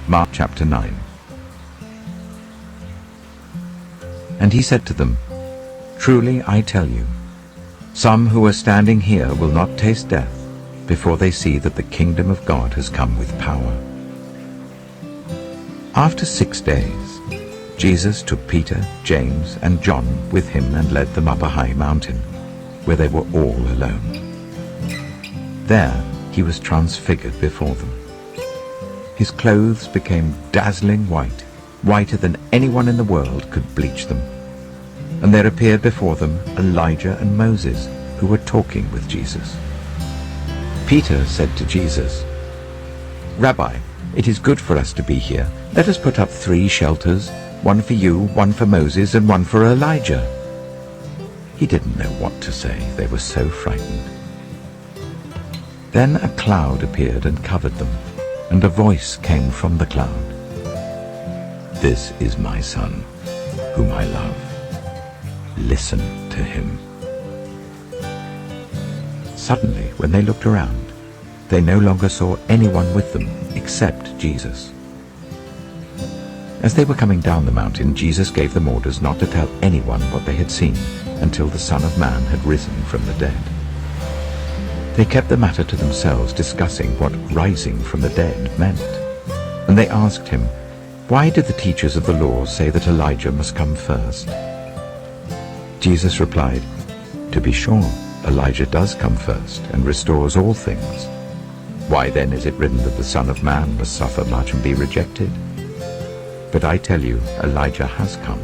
Mark chapter 9. And he said to them, "Truly I tell you, some who are standing here will not taste death before they see that the kingdom of God has come with power." After 6 days, Jesus took Peter, James, and John with him and led them up a high mountain, where they were all alone. There he was transfigured before them. His clothes became dazzling white, whiter than anyone in the world could bleach them. And there appeared before them Elijah and Moses, who were talking with Jesus. Peter said to Jesus, "Rabbi, it is good for us to be here. Let us put up 3 shelters, one for you, one for Moses, and one for Elijah." He didn't know what to say. They were so frightened. Then a cloud appeared and covered them, and a voice came from the cloud. "This is my son, whom I love. Listen to him." Suddenly, when they looked around, they no longer saw anyone with them except Jesus. As they were coming down the mountain, Jesus gave them orders not to tell anyone what they had seen until the Son of Man had risen from the dead. They kept the matter to themselves, discussing what rising from the dead meant. And they asked him, "Why did the teachers of the law say that Elijah must come first?" Jesus replied, "To be sure, Elijah does come first and restores all things. Why then is it written that the Son of Man must suffer much and be rejected? But I tell you, Elijah has come,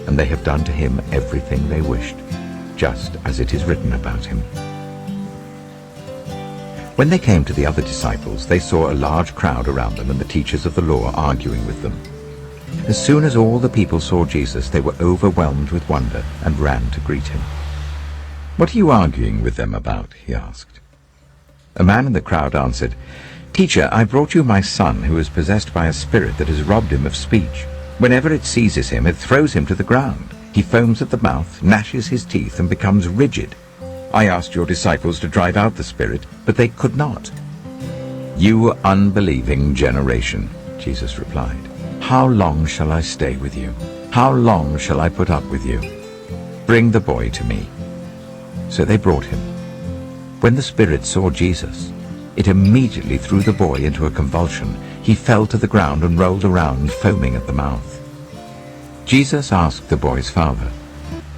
and they have done to him everything they wished, just as it is written about him." When they came to the other disciples, they saw a large crowd around them and the teachers of the law arguing with them. As soon as all the people saw Jesus, they were overwhelmed with wonder and ran to greet him. "What are you arguing with them about?" he asked. A man in the crowd answered, "Teacher, I brought you my son, who is possessed by a spirit that has robbed him of speech. Whenever it seizes him, it throws him to the ground. He foams at the mouth, gnashes his teeth, and becomes rigid. I asked your disciples to drive out the spirit, but they could not." "You unbelieving generation," Jesus replied, "how long shall I stay with you? How long shall I put up with you? Bring the boy to me." So they brought him. When the spirit saw Jesus, it immediately threw the boy into a convulsion. He fell to the ground and rolled around, foaming at the mouth. Jesus asked the boy's father,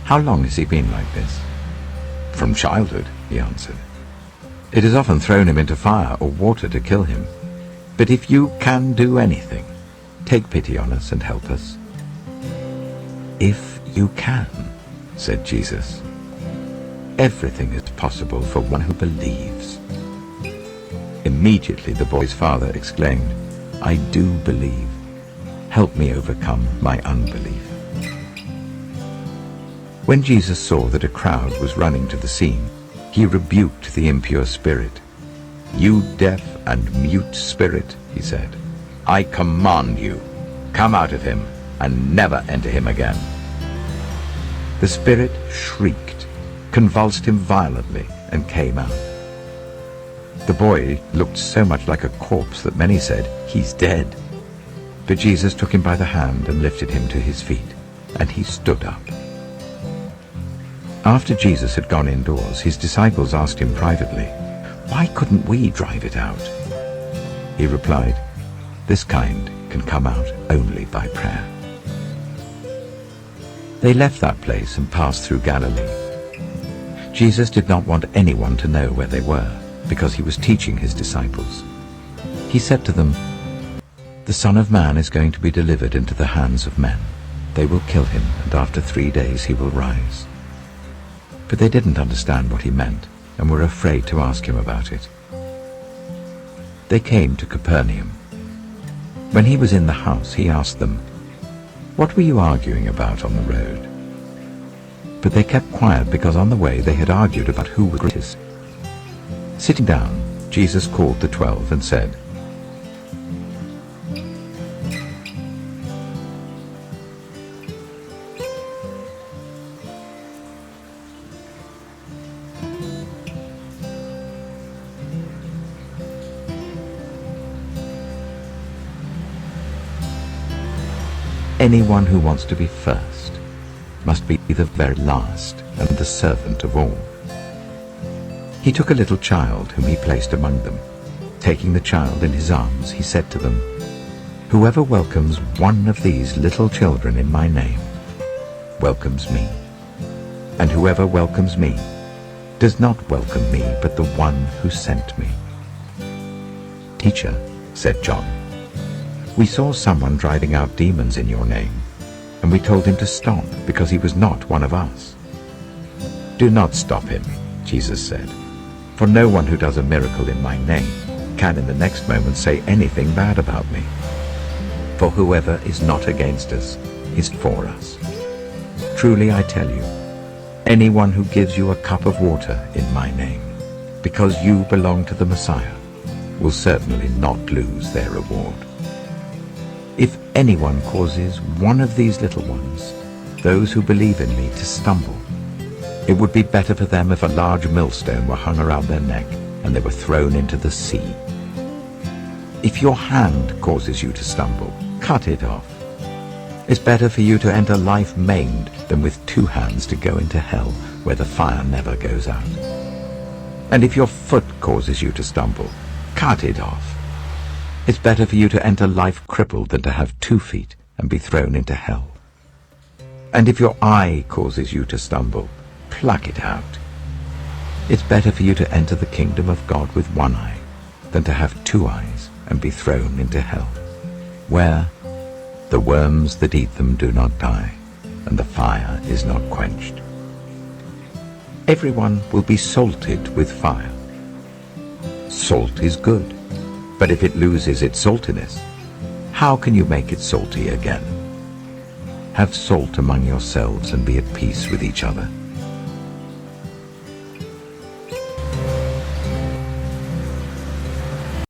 "How long has he been like this?" "From childhood," he answered. "It has often thrown him into fire or water to kill him. But if you can do anything, take pity on us and help us." "If you can," said Jesus. "Everything is possible for one who believes." Immediately the boy's father exclaimed, "I do believe. Help me overcome my unbelief." When Jesus saw that a crowd was running to the scene, he rebuked the impure spirit. "You deaf and mute spirit," he said, "I command you, come out of him and never enter him again." The spirit shrieked, convulsed him violently, and came out. The boy looked so much like a corpse that many said, "He's dead." But Jesus took him by the hand and lifted him to his feet, and he stood up. After Jesus had gone indoors, his disciples asked him privately, "Why couldn't we drive it out?" He replied, "This kind can come out only by prayer." They left that place and passed through Galilee. Jesus did not want anyone to know where they were, because he was teaching his disciples. He said to them, "The Son of Man is going to be delivered into the hands of men. They will kill him, and after 3 days he will rise." But they didn't understand what he meant, and were afraid to ask him about it. They came to Capernaum. When he was in the house, he asked them, "What were you arguing about on the road?" But they kept quiet, because on the way they had argued about who was greatest. Sitting down, Jesus called the 12 and said, Anyone who wants to be first must be the very last and the servant of all." He took a little child whom he placed among them. Taking the child in his arms, he said to them, "Whoever welcomes one of these little children in my name welcomes me. And whoever welcomes me does not welcome me, but the one who sent me." "Teacher," said John, "we saw someone driving out demons in your name, and we told him to stop because he was not one of us." "Do not stop him," Jesus said, "for no one who does a miracle in my name can in the next moment say anything bad about me. For whoever is not against us is for us. Truly I tell you, anyone who gives you a cup of water in my name, because you belong to the Messiah, will certainly not lose their reward. If anyone causes one of these little ones, those who believe in me, to stumble, it would be better for them if a large millstone were hung around their neck and they were thrown into the sea. If your hand causes you to stumble, cut it off. It's better for you to enter life maimed than with 2 hands to go into hell, where the fire never goes out. And if your foot causes you to stumble, cut it off. It's better for you to enter life crippled than to have 2 feet and be thrown into hell. And if your eye causes you to stumble, pluck it out. It's better for you to enter the kingdom of God with 1 eye than to have 2 eyes and be thrown into hell, where the worms that eat them do not die, and the fire is not quenched. Everyone will be salted with fire. Salt is good, but if it loses its saltiness, how can you make it salty again? Have salt among yourselves and be at peace with each other.